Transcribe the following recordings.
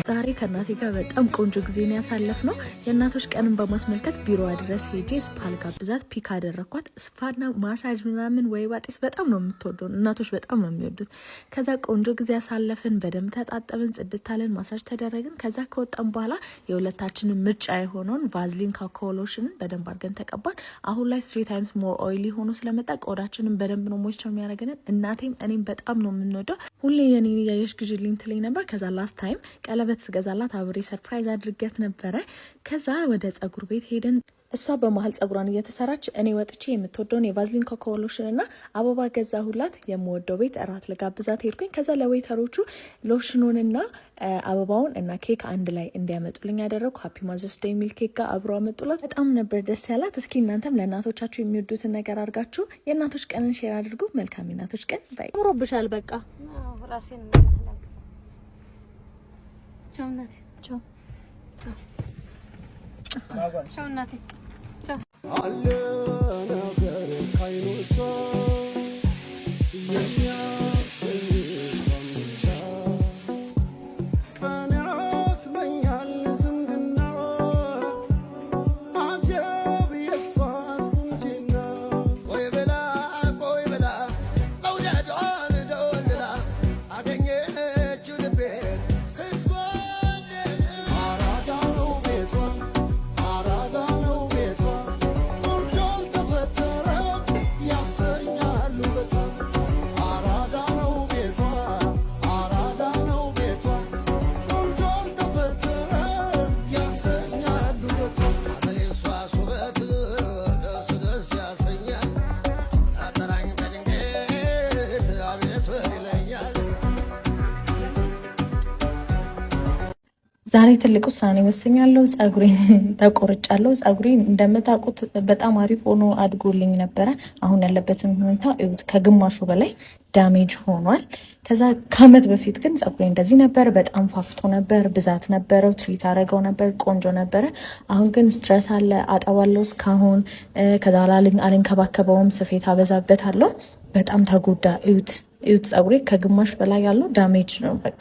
ዛሬ ከእናቴ ጋር በጣም ቆንጆ ጊዜ ነው ያሳለፍነው። የእናቶች ቀንን በማስመልከት ቢሮዋ ድረስ ሄጄ ስፓ ልጋብዛት ፒክ አደረኳት። ስፓና ማሳጅ ምናምን ወይ ባጢስ በጣም ነው የምትወደው፣ እናቶች በጣም ነው የሚወዱት። ከዛ ቆንጆ ጊዜ ያሳለፍን፣ በደንብ ተጣጠብን፣ ጽድታለን፣ ማሳጅ ተደረግን። ከዛ ከወጣን በኋላ የሁለታችንን ምርጫ የሆነውን ቫዝሊን ካካኦ ሎሽንን በደንብ አድርገን ተቀባን። አሁን ላይ 3 ታይምስ ሞር ኦይሊ ሆኖ ስለመጣ ቆዳችንን በደንብ ነው ሞይስቸር የሚያደርገን። እናቴም እኔም በጣም ነው የምንወደው። ሁሌ የኔን ያየሽ ግዢልኝ ትለኝ ነበር። ከዛ ላስት ታይም ቀለበት ስገዛላት አብሬ ሰርፕራይዝ አድርጌያት ነበረ። ከዛ ወደ ጸጉር ቤት ሄደን እሷ በመሀል ጸጉሯን እየተሰራች እኔ ወጥቼ የምትወደውን የቫዝሊን ካካኦ ሎሽን እና አበባ ገዛሁላት። የምወደው ቤት እራት ልጋብዛት ሄድኩኝ። ከዛ ለዌተሮቹ ሎሽኑንና አበባውን እና ኬክ አንድ ላይ እንዲያመጡልኝ ያደረኩ። ሃፒ ማዘርስ ዴይ የሚል ኬክ ጋር አብሮ አመጡላት። በጣም ነበር ደስ ያላት። እስኪ እናንተም ለእናቶቻችሁ የሚወዱትን ነገር አድርጋችሁ የእናቶች ቀንን ሼር አድርጉ። መልካም የእናቶች ቀን። ባይ። አምሮብሻል። በቃ ራሴን ቻው እናቴ። ቻው ቻው እናቴ። ቻው አለ ነገር ካይኖቻ ዛሬ ትልቅ ውሳኔ ወስኛለሁ። ጸጉሬን ተቆርጫለሁ። ጸጉሬን እንደምታውቁት በጣም አሪፍ ሆኖ አድጎልኝ ነበረ። አሁን ያለበትን ሁኔታ ከግማሹ በላይ ዳሜጅ ሆኗል። ከዛ ከአመት በፊት ግን ጸጉሬ እንደዚህ ነበር። በጣም ፋፍቶ ነበር፣ ብዛት ነበረው፣ ትሪት አረገው ነበር፣ ቆንጆ ነበረ። አሁን ግን ስትረስ አለ፣ አጠባለሁ እስካሁን። ከዛ አልንከባከበውም፣ ስፌት አበዛበታለሁ። በጣም ተጎዳ። እዩት ጸጉሬ ከግማሽ በላይ ያለው ዳሜጅ ነው በቃ።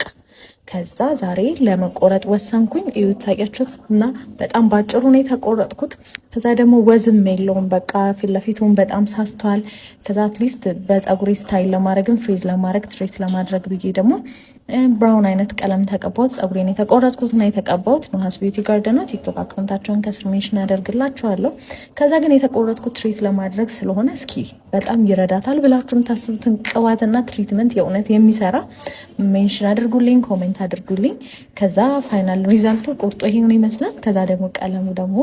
ከዛ ዛሬ ለመቆረጥ ወሰንኩኝ። እዩት ታያችሁት እና በጣም ባጭሩ ነው የተቆረጥኩት። ከዛ ደግሞ ወዝም የለውም በቃ ፊት ለፊቱን በጣም ሳስቷል። ከዛ አትሊስት በጸጉሬ ስታይል ለማድረግም ፍሪዝ ለማድረግ ትሬት ለማድረግ ብዬ ደግሞ ብራውን አይነት ቀለም ተቀባሁት። ጸጉሬን የተቆረጥኩትና የተቀባሁት ኑሃስ ቢዩቲ ጋርደን ነው። ቲክቶክ አካውንታቸውን ከስር ሜንሽን አደርግላችኋለሁ። ከዛ ግን የተቆረጥኩት ትሪት ለማድረግ ስለሆነ እስኪ በጣም ይረዳታል ብላችሁ የምታስቡትን ቅባትና ትሪትመንት የእውነት የሚሰራ ሜንሽን አድርጉልኝ፣ ኮሜንት አድርጉልኝ። ከዛ ፋይናል ሪዛልቱ ቁርጡ ይሄንን ይመስላል። ከዛ ደግሞ ቀለሙ ደግሞ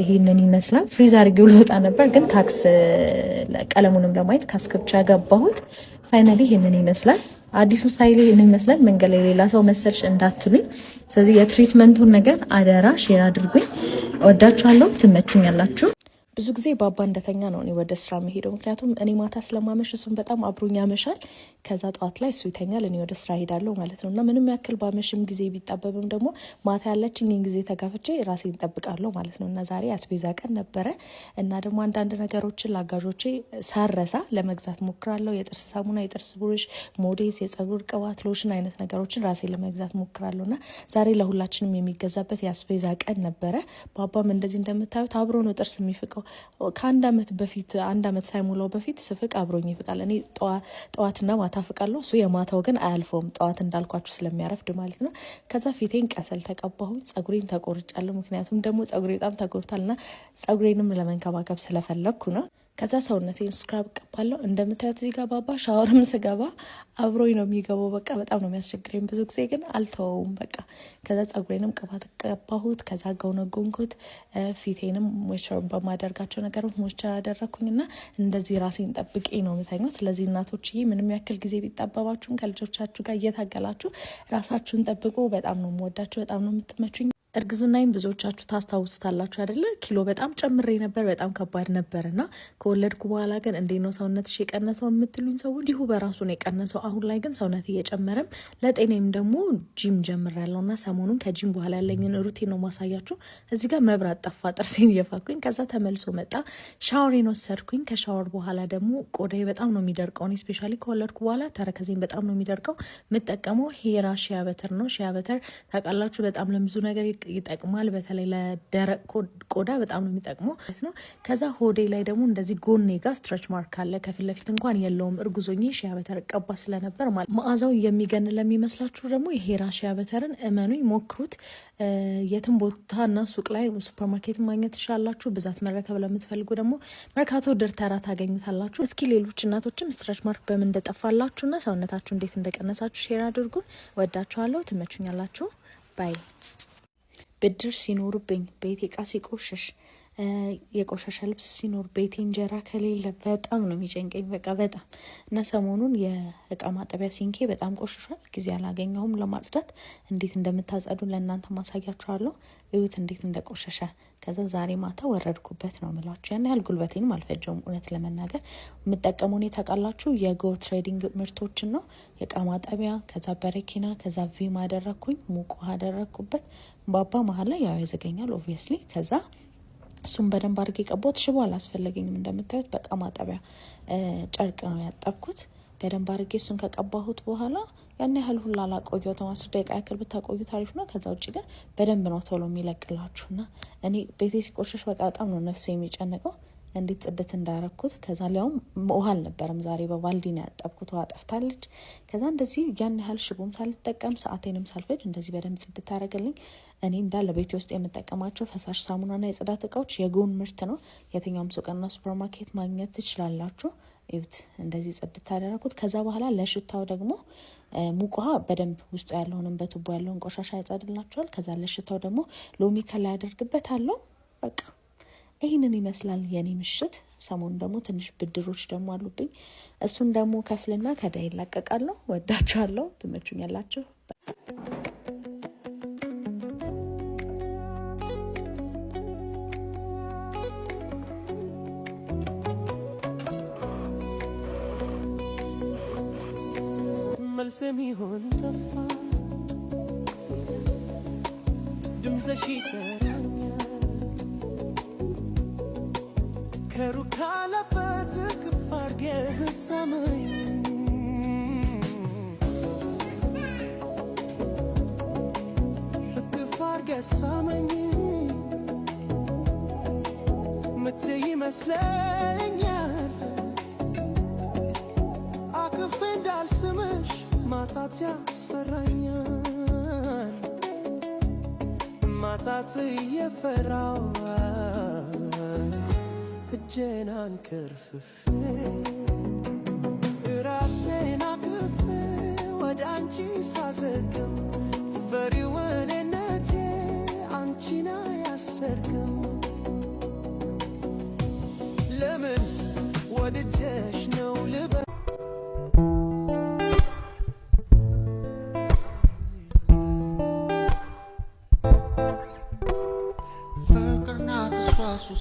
ይሄንን ይመስላል። ፍሪዝ አድርጌው ልወጣ ነበር ግን ታክስ ቀለሙንም ለማየት ካስከብቻ ገባሁት። ፋይናሊ ይሄንን ይመስላል። አዲሱ ስታይል ይሄንን ይመስላል። መንገድ ላይ ሌላ ሰው መሰልሽ እንዳትሉኝ። ስለዚህ የትሪትመንቱን ነገር አደራ ሼር አድርጉኝ። ወዳችኋለሁ። ትመቹኛላችሁ። ብዙ ጊዜ ባባ እንደተኛ ነው እኔ ወደ ስራ መሄደው። ምክንያቱም እኔ ማታ ስለማመሽ እሱም በጣም አብሮኝ ያመሻል። ከዛ ጠዋት ላይ እሱ ይተኛል፣ እኔ ወደ ስራ ሄዳለሁ ማለት ነው። እና ምንም ያክል ባመሽም ጊዜ ቢጣበብም ደግሞ ማታ ያለችኝ ጊዜ ተጋፍቼ ራሴን እጠብቃለሁ ማለት ነው። እና ዛሬ አስቤዛ ቀን ነበረ እና ደግሞ አንዳንድ ነገሮችን ለአጋዦቼ ሳረሳ ለመግዛት ሞክራለሁ። የጥርስ ሳሙና፣ የጥርስ ብሩሽ፣ ሞዴስ፣ የጸጉር ቅባት፣ ሎሽን አይነት ነገሮችን ራሴን ለመግዛት ሞክራለሁ። እና ዛሬ ለሁላችንም የሚገዛበት የአስቤዛ ቀን ነበረ። ባባም እንደዚህ እንደምታዩት አብሮ ነው ጥርስ የሚፍቀው። ከአንድ አመት በፊት አንድ አመት ሳይሞላው በፊት ስፍቅ አብሮኝ ይፍቃል። እኔ ጠዋትና ማታ ፍቃለሁ፣ እሱ የማታው ግን አያልፈውም፣ ጠዋት እንዳልኳችሁ ስለሚያረፍድ ማለት ነው። ከዛ ፊቴን ቀሰል ተቀባሁኝ፣ ጸጉሬን ተቆርጫለሁ። ምክንያቱም ደግሞ ጸጉሬ በጣም ተጎድቷልና ጸጉሬንም ለመንከባከብ ስለፈለግኩ ነው። ከዛ ሰውነቴን ስክራብ ቀባለሁ። እንደምታዩት እዚህ ጋር ባባ ሻወርም ስገባ አብሮኝ ነው የሚገባው። በቃ በጣም ነው የሚያስቸግረኝ። ብዙ ጊዜ ግን አልተወውም በቃ። ከዛ ጸጉሬንም ቅባት ቀባሁት። ከዛ ገውነጎንኩት። ፊቴንም ሞይስቸር በማደርጋቸው ነገሮች ሞይስቸር አደረኩኝና እንደዚህ ራሴን ጠብቄ ነው የምተኛው። ስለዚህ እናቶችዬ ምንም ያክል ጊዜ ቢጣበባችሁም ከልጆቻችሁ ጋር እየታገላችሁ ራሳችሁን ጠብቁ። በጣም ነው የምወዳችሁ፣ በጣም ነው የምትመቹኝ። እርግዝናዬን ብዙዎቻችሁ ታስታውሱታላችሁ አይደለ? ኪሎ በጣም ጨምሬ ነበር፣ በጣም ከባድ ነበርና ከወለድኩ በኋላ ግን እንዴት ነው ሰውነትሽ የቀነሰው የምትሉኝ ሰዎች እንዲሁ በራሱ ነው የቀነሰው። አሁን ላይ ግን ሰውነት እየጨመረም ለጤኔም ደግሞ ጂም ጀምሬያለሁና ሰሞኑን ከጂም በኋላ ያለኝን ሩቲን ነው ማሳያችሁ። እዚህ ጋር መብራት ጠፋ፣ ጥርሴን እየፋኩኝ ከዛ ተመልሶ መጣ። ሻወሬን ወሰድኩኝ። ከሻወር በኋላ ደግሞ ቆዳዬ በጣም ነው የሚደርቀው። ስፔሻሊ ከወለድኩ በኋላ ተረከዜን በጣም ነው የሚደርቀው። የምጠቀመው ሄራ ሺያ በተር ነው። ሺያ በተር ታውቃላችሁ በጣም ለብዙ ነገር ይጠቅማል። በተለይ ለደረቅ ቆዳ በጣም ነው የሚጠቅመው ነው። ከዛ ሆዴ ላይ ደግሞ እንደዚህ ጎኔ ጋር ስትሬች ማርክ አለ። ከፊት ለፊት እንኳን የለውም። እርጉዞኜ ሺያ በተር ቀባ ስለነበር ማለት መዓዛው የሚገን ለሚመስላችሁ ደግሞ የሄራ ሺያ በተርን እመኑኝ ሞክሩት። የትም ቦታና ሱቅ ላይ ሱፐርማርኬት ማግኘት ትችላላችሁ። ብዛት መረከብ ለምትፈልጉ ደግሞ መርካቶ ድርተራ ታገኙታላችሁ። እስኪ ሌሎች እናቶችም ስትሬች ማርክ በምን እንደጠፋላችሁና ሰውነታችሁ እንዴት እንደቀነሳችሁ ሼር አድርጉን። ወዳችኋለሁ። ትመቹኛላችሁ። ባይ። ብድር ሲኖርብኝ ቤት እቃ ሲቆሽሽ የቆሻሻ ልብስ ሲኖር ቤቴ እንጀራ ከሌለ በጣም ነው የሚጨንቀኝ። በቃ በጣም እና ሰሞኑን የእቃ ማጠቢያ ሲንኬ በጣም ቆሽሿል። ጊዜ አላገኘሁም ለማጽዳት። እንዴት እንደምታጸዱ ለእናንተ ማሳያችኋለሁ። እዩት እንዴት እንደቆሸሸ። ከዛ ዛሬ ማታ ወረድኩበት ነው ምላችሁ። ያን ያህል ጉልበቴንም አልፈጀውም እውነት ለመናገር። የምጠቀመው እኔ ታውቃላችሁ የጎ ትሬዲንግ ምርቶችን ነው። የእቃ ማጠቢያ፣ ከዛ በረኪና፣ ከዛ ቪም አደረግኩኝ። ሙቅ ውሃ አደረግኩበት። ባባ መሀል ላይ ያው ያዘገኛል ኦብቪየስሊ። ከዛ እሱም በደንብ አድርጌ ቀቦት። ሽቦ አላስፈለገኝም እንደምታዩት በቃ ማጠቢያ ጨርቅ ነው ያጠብኩት። በደንብ አድርጌ እሱን ከቀባሁት በኋላ ያን ያህል ሁላ አላቆየሁትም። 10 ደቂቃ ያክል ብታቆዩ ታሪፍ ነው። ከዛ ውጭ ግን በደንብ ነው ቶሎ የሚለቅላችሁና እኔ ቤቴ ሲቆሸሽ በቃ በጣም ነው ነፍሴ የሚጨንቀው እንዴት ጽድት እንዳረኩት። ከዛ ሊያውም ውሃ አልነበረም ዛሬ በባልዲ ነው ያጠብኩት። ውሃ ጠፍታለች። ከዛ እንደዚህ ያን ያህል ሽቦም ሳልጠቀም ሰዓቴንም ሳልፈጅ እንደዚህ በደንብ ጽድት አደረገልኝ። እኔ እንዳለ ቤቴ ውስጥ የምጠቀማቸው ፈሳሽ ሳሙናና የጽዳት እቃዎች የጎን ምርት ነው። የትኛውም ሱቅና ሱፐርማርኬት ማግኘት ትችላላችሁ። እዩት እንደዚህ ጽድት አደረኩት። ከዛ በኋላ ለሽታው ደግሞ ሙቅ ውሃ በደንብ ውስጡ ያለውንም በቱቦ ያለውን ቆሻሻ ያጸድላችኋል። ከዛ ለሽታው ደግሞ ሎሚ ከላይ አደርግበታለሁ። በቃ ይህንን ይመስላል የኔ ምሽት። ሰሞኑን ደግሞ ትንሽ ብድሮች ደግሞ አሉብኝ። እሱን ደግሞ ከፍልና ከዳይ ይላቀቃለሁ። ወዳችኋለሁ። ትመቹኛላችሁ። መልሰም ይሆን ጠፋ ድምፅሽ ይጠራኛል ከሩቅ ካለበት እቅፍ አድርገህ ሳመኝ እቅፍ አድርገህ ሳመኝ ምትይ ይመስለኛል አቅፌ እንዳልስምሽ ማጣት ያስፈራኛል ማጣት እየፈራው እጄን አንከርፍፌ ራሴን አቅፌ ወደ አንቺ ሳዘግም ፈሪው እኔነቴ አንቺን አያሰርግም ለምን ወድጀሽ ነው ልበ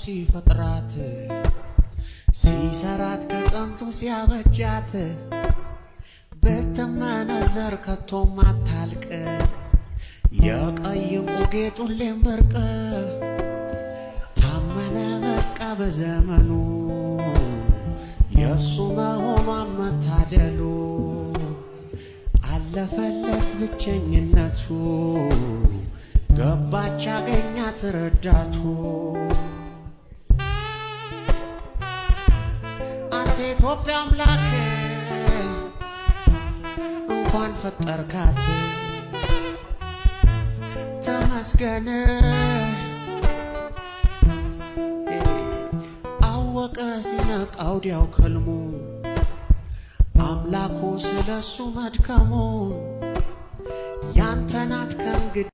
ሲፈጥራት ሲሰራት ከቀንቱ ሲያበጃት በተመነዘር ከቶም አታልቅ የቀይ ዕንቁ ጌጥ ሁሌም ብርቅ ታመነ በቃ በዘመኑ የእሱ መሆኗን መታደሉ አለፈለት ብቸኝነቱ ገባች አገኛት ረዳቱ ኢትዮጵያ አምላክ እንኳን ፈጠርካት ተመስገን አወቀ ሲነቃው ዲያው ከልሙ አምላኩ ስለሱ መድከሙ ያንተናት ከእንግዲህ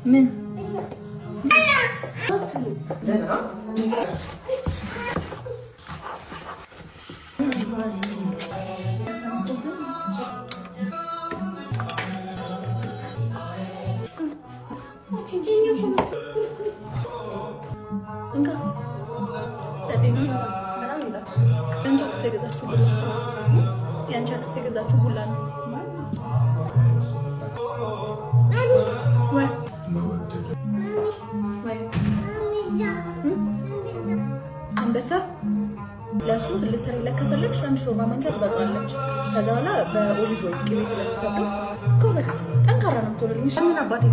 ምን ያንቺ አክስት የገዛችው ቡላ ነው ወይ? አንበሳ ለሱ ልትሰሪ ከፈለግሽ አንድ ሾርባ ማንኪያ ትበቃለች። ከዛ በኋላ በኦሊቭ ኦይል ቅቤ ስለተቀባ ጎበዝ ጠንካራ ነው። ቶሎ ልኝ ምን አባቴ